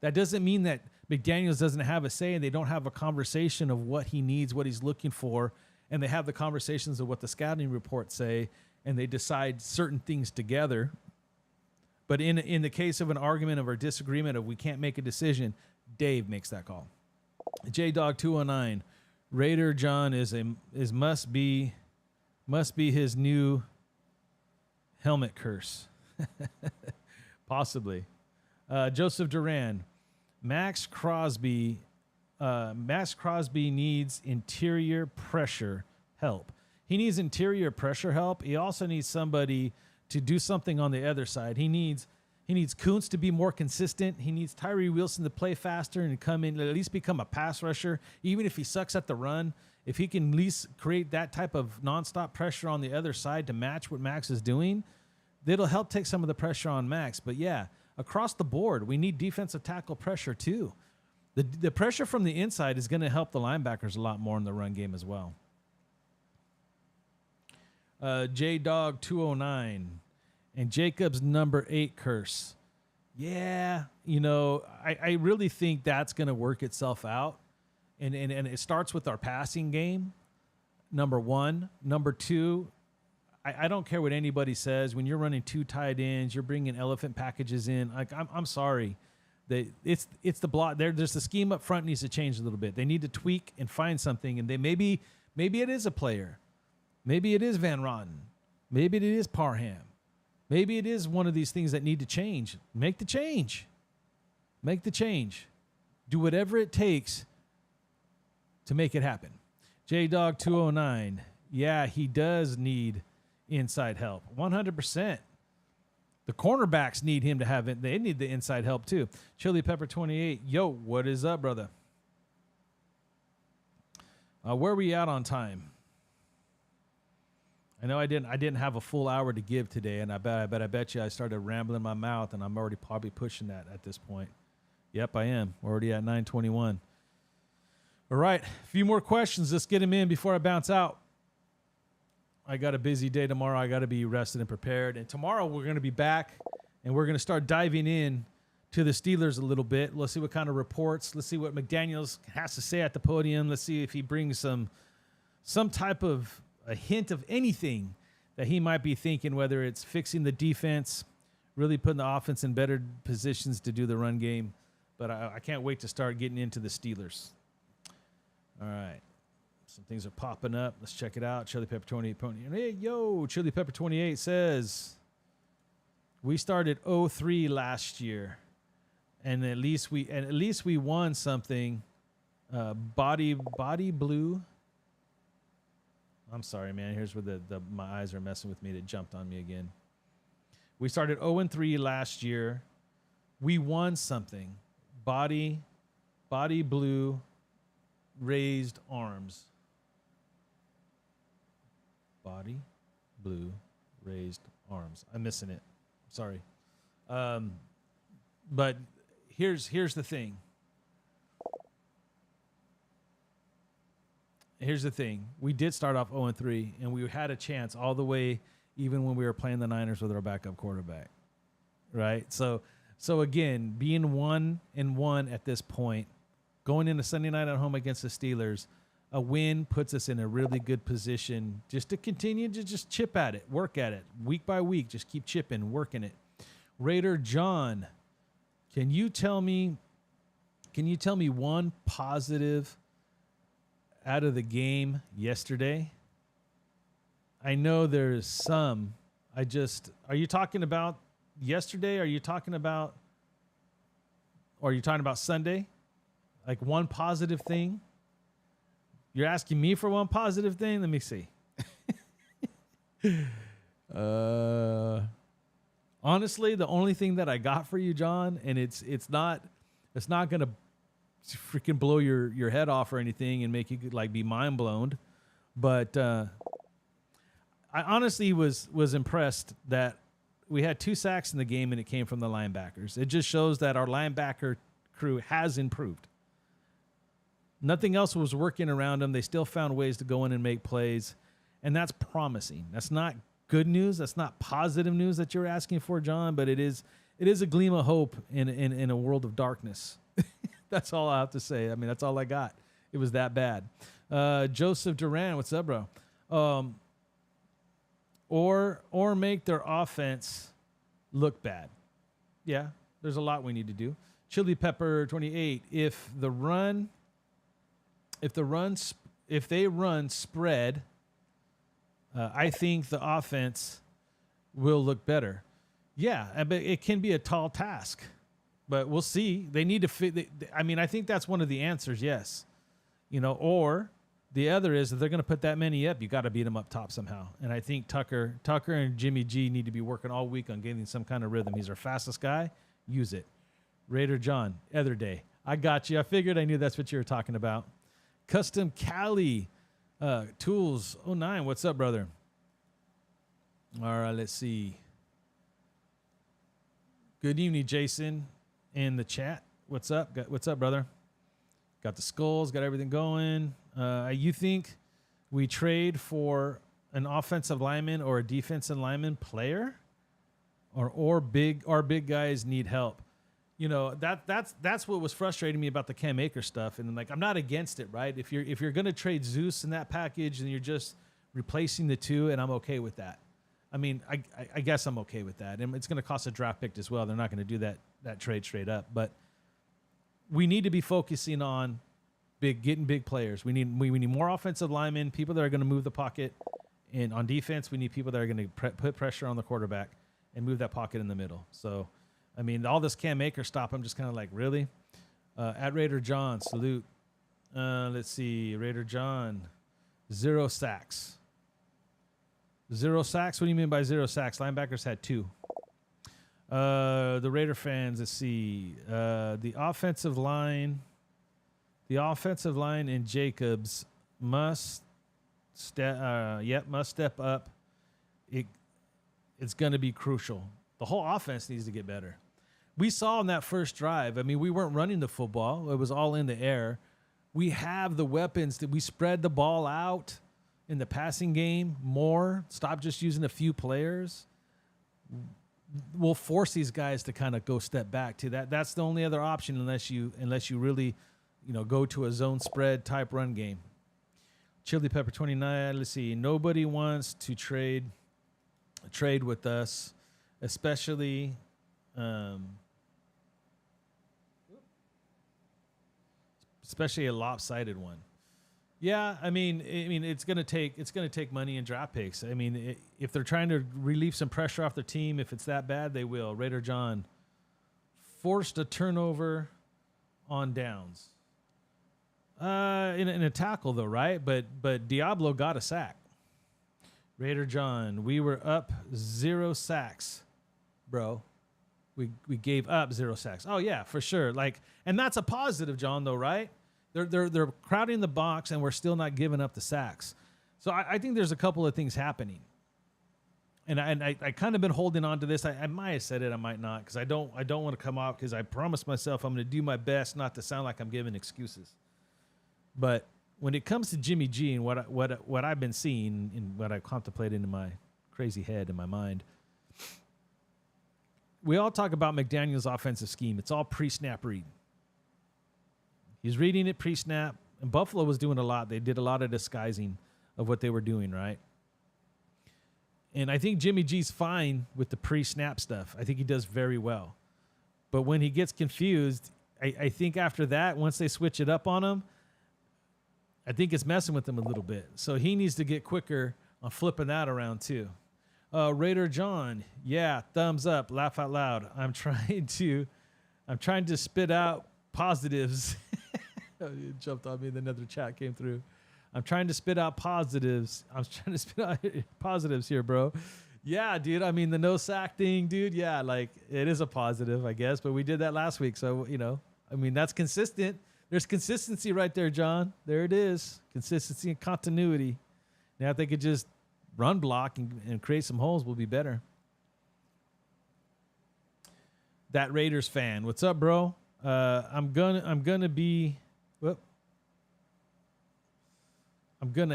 That doesn't mean that McDaniels doesn't have a say and they don't have a conversation of what he needs, what he's looking for, and they have the conversations of what the scouting reports say, and they decide certain things together. But in the case of an argument of or disagreement of we can't make a decision, Dave makes that call. JDog 209, Raider John must be his new helmet curse. Possibly. Joseph Duran, Max Crosby needs interior pressure help. He needs interior pressure help. He also needs somebody to do something on the other side. He needs Kuntz to be more consistent. He needs Tyree Wilson to play faster and come in, at least become a pass rusher. Even if he sucks at the run, if he can at least create that type of nonstop pressure on the other side to match what Max is doing, that'll help take some of the pressure on Max. But yeah, across the board, we need defensive tackle pressure too. The pressure from the inside is going to help the linebackers a lot more in the run game as well. JDog 209 and Jacob's number 8 curse. Yeah, I really think that's going to work itself out. And it starts with our passing game, number 1. Number 2, I don't care what anybody says. When you're running 2 tight ends, you're bringing elephant packages in. Like I'm sorry. It's the block. There's the scheme up front needs to change a little bit. They need to tweak and find something. And maybe it is a player. Maybe it is Van Rotten. Maybe it is Parham. Maybe it is one of these things that need to change. Make the change. Do whatever it takes to make it happen. J-Dog 209. Yeah, he does need inside help. 100%. The cornerbacks need him to have it. They need the inside help too. Chili Pepper 28. Yo, what is up, brother? Where are we at on time? I know I didn't have a full hour to give today, and I bet you I started rambling my mouth, and I'm already probably pushing that at this point. Yep, I am. We're already at 9:21. All right, a few more questions. Let's get them in before I bounce out. I got a busy day tomorrow. I got to be rested and prepared. And tomorrow we're going to be back, and we're going to start diving in to the Steelers a little bit. Let's see what kind of reports. Let's see what McDaniels has to say at the podium. Let's see if he brings some type of a hint of anything that he might be thinking, whether it's fixing the defense, really putting the offense in better positions to do the run game. But I can't wait to start getting into the Steelers. All right. Some things are popping up. Let's check it out. Chili Pepper 28. Hey, yo, Chili Pepper 28 says, we started 0-3 last year, and at least we won something. Body blue. I'm sorry, man. Here's where my eyes are messing with me. It jumped on me again. We started 0-3 last year. We won something. Body blue, raised arms. Body blue, raised arms. I'm missing it. Sorry. But here's the thing. Here's the thing. We did start off 0-3, and we had a chance all the way, even when we were playing the Niners with our backup quarterback. Right? So again, being 1-1 at this point, going into Sunday night at home against the Steelers, a win puts us in a really good position just to continue to just chip at it, work at it, week by week, just keep chipping, working it. Raider John, can you tell me one positive out of the game yesterday? I know there's some. Are you talking about yesterday? Are you talking about Sunday? Like one positive thing? You're asking me for one positive thing? Let me see. Honestly, the only thing that I got for you, John, and it's not gonna freaking blow your head off or anything and make you like be mind blown, but I honestly was impressed that we had 2 sacks in the game and it came from the linebackers. It just shows that our linebacker crew has improved. Nothing else was working around them. They still found ways to go in and make plays, and that's promising. That's not good news. That's not positive news that you're asking for, John, but it is a gleam of hope in a world of darkness. That's all I have to say. I mean, that's all I got. It was that bad. Joseph Duran, what's up, bro? Or make their offense look bad. Yeah, there's a lot we need to do. Chili Pepper 28. If they run spread, I think the offense will look better. Yeah, but it can be a tall task, but we'll see. They need to fit. I think that's one of the answers. Yes, or the other is if they're going to put that many up, you got to beat them up top somehow. And I think Tucker and Jimmy G need to be working all week on getting some kind of rhythm. He's our fastest guy. Use it. Raider John, other day. I got you. I figured I knew that's what you were talking about. Custom Cali Tools 09. What's up, brother? All right, let's see. Good evening, Jason, in the chat. What's up? What's up, brother? Got the skulls, got everything going. You think we trade for an offensive lineman or a defensive lineman player? Or our big guys need help? That's what was frustrating me about the Cam Akers stuff. And I'm not against it, right? If you're going to trade Zeus in that package and you're just replacing the two, and I'm okay with that. I mean, I guess I'm okay with that. And it's going to cost a draft pick as well. They're not going to do that trade straight up. But we need to be focusing on getting big players. We need more offensive linemen, people that are going to move the pocket. And on defense, we need people that are going to put pressure on the quarterback and move that pocket in the middle. So, I mean, all this Cam Akers stuff, I'm just kind of like, really? At Raider John, salute. Let's see. Raider John, 0 sacks. 0 sacks? What do you mean by 0 sacks? Linebackers had 2. The Raider fans, let's see. The offensive line in Jacobs must step up. It's going to be crucial. The whole offense needs to get better. We saw in that first drive, I mean, we weren't running the football. It was all in the air. We have the weapons that we spread the ball out in the passing game more. Stop just using a few players. We'll force these guys to kind of go step back to that. That's the only other option unless you really, go to a zone spread type run game. Chili Pepper 29. Let's see. Nobody wants to trade with us, especially a lopsided one. Yeah, I mean, it's gonna take money and draft picks. I mean, if they're trying to relieve some pressure off their team, if it's that bad, they will. Raider John forced a turnover on downs. In a tackle though, right? But Diablo got a sack. Raider John, we were up 0 sacks, bro. We gave up 0 sacks. Oh yeah, for sure. And that's a positive, John, though, right? They're crowding the box and we're still not giving up the sacks. So I think there's a couple of things happening. And I kind of been holding on to this. I might have said it, I might not, because I don't want to come out, because I promised myself I'm going to do my best not to sound like I'm giving excuses. But when it comes to Jimmy G and what I've been seeing and what I contemplated in my crazy head, in my mind, we all talk about McDaniel's offensive scheme. It's all pre-snap read. He's reading it pre-snap, and Buffalo was doing a lot. They did a lot of disguising of what they were doing, right? And I think Jimmy G's fine with the pre-snap stuff. I think he does very well. But when he gets confused, I think after that, once they switch it up on him, I think it's messing with him a little bit. So he needs to get quicker on flipping that around too. Raider John, yeah, thumbs up, laugh out loud. I'm trying to spit out positives. It jumped on me, then another chat came through. I'm trying to spit out positives. I'm trying to spit out positives here, bro. Yeah, dude. I mean, the no sack thing, dude. Yeah, it is a positive, I guess. But we did that last week, so that's consistent. There's consistency right there, John. There it is. Consistency and continuity. Now, if they could just run block and create some holes, we'll be better. That Raiders fan, what's up, bro? I'm gonna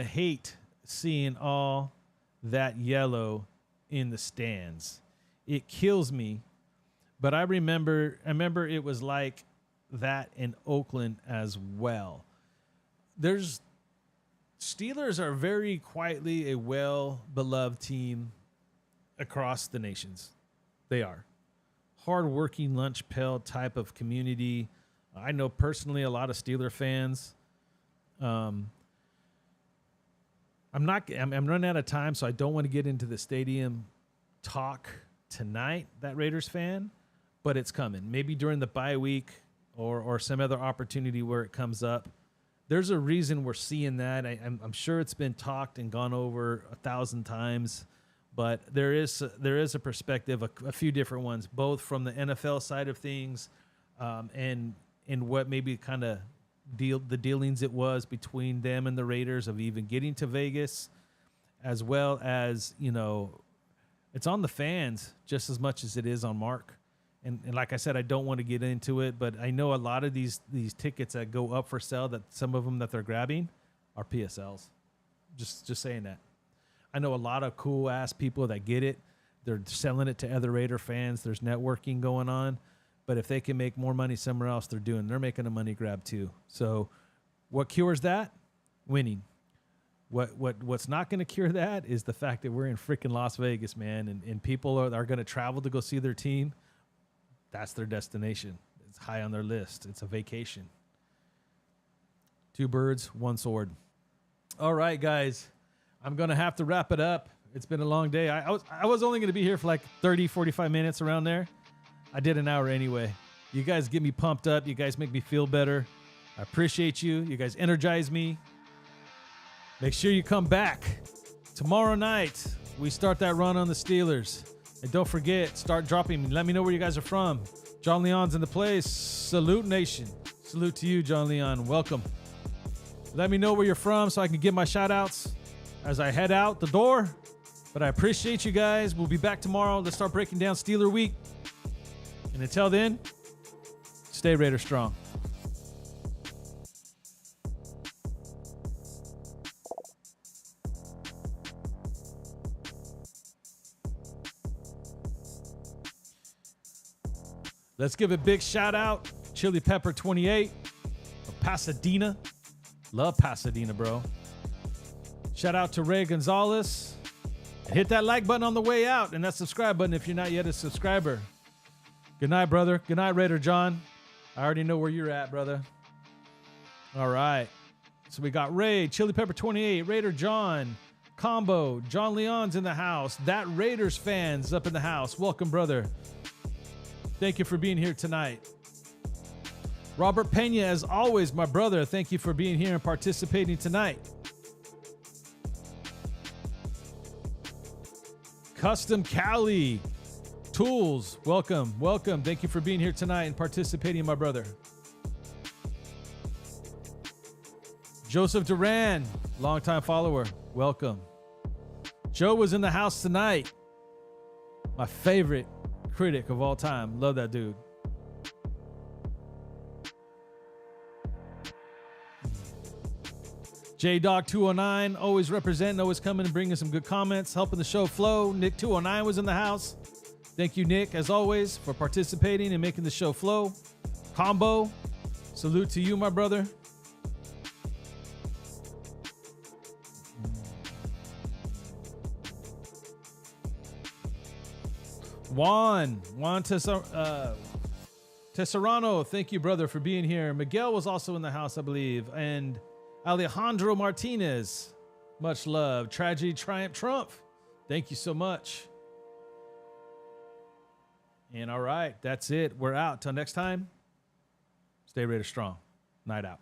hate seeing all that yellow in the stands. It kills me. But I remember it was like that in Oakland as well. Steelers are very quietly a well-beloved team across the nations. They are. Hard-working lunch pail type of community. I know personally a lot of Steeler fans. I'm running out of time, so I don't want to get into the stadium talk tonight, that Raiders fan, but it's coming. Maybe during the bye week or some other opportunity where it comes up. There's a reason we're seeing that. I'm sure it's been talked and gone over 1,000 times, but there is a perspective, a few different ones, both from the NFL side of things and what maybe kind of the dealings it was between them and the Raiders of even getting to Vegas, as well as, it's on the fans just as much as it is on Mark. And like I said, I don't want to get into it, but I know a lot of these tickets that go up for sale, that some of them that they're grabbing are PSLs. Just saying that. I know a lot of cool ass people that get it. They're selling it to other Raider fans. There's networking going on. But if they can make more money somewhere else, they're making a money grab too. So what cures that? Winning. What's not going to cure that is the fact that we're in freaking Las Vegas, man, and people are going to travel to go see their team. That's their destination. It's high on their list. It's a vacation. 2 birds, 1 sword. All right, guys. I'm going to have to wrap it up. It's been a long day. I was only going to be here for like 30, 45 minutes around there. I did an hour anyway. You guys get me pumped up. You guys make me feel better. I appreciate you. You guys energize me. Make sure you come back. Tomorrow night, we start that run on the Steelers. And don't forget, start dropping. Let me know where you guys are from. John Leon's in the place. Salute, nation. Salute to you, John Leon. Welcome. Let me know where you're from so I can give my shout outs as I head out the door. But I appreciate you guys. We'll be back tomorrow. Let's start breaking down Steeler Week. And until then, stay Raider strong. Let's give a big shout out. Chili Pepper 28 of Pasadena. Love Pasadena, bro. Shout out to Ray Gonzalez. And hit that like button on the way out and that subscribe button if you're not yet a subscriber. Good night, brother. Good night, Raider John. I already know where you're at, brother. All right. So we got Ray, Chili Pepper 28, Raider John, Combo, John Leon's in the house. That Raiders fans up in the house. Welcome, brother. Thank you for being here tonight. Robert Pena, as always, my brother, thank you for being here and participating tonight. Custom Cali Tools, welcome, welcome. Thank you for being here tonight and participating, my brother. Joseph Duran, longtime follower, welcome. Joe was in the house tonight. My favorite critic of all time. Love that dude. JDog209, always representing, always coming and bringing some good comments, helping the show flow. Nick209 was in the house. Thank you, Nick, as always, for participating and making the show flow. Combo, salute to you, my brother. Juan Tesserano, thank you, brother, for being here. Miguel was also in the house, I believe. And Alejandro Martinez, much love. Tragedy, Triumph, Trump, thank you so much. And all right, that's it. We're out. Till next time, stay Raider strong. Night out.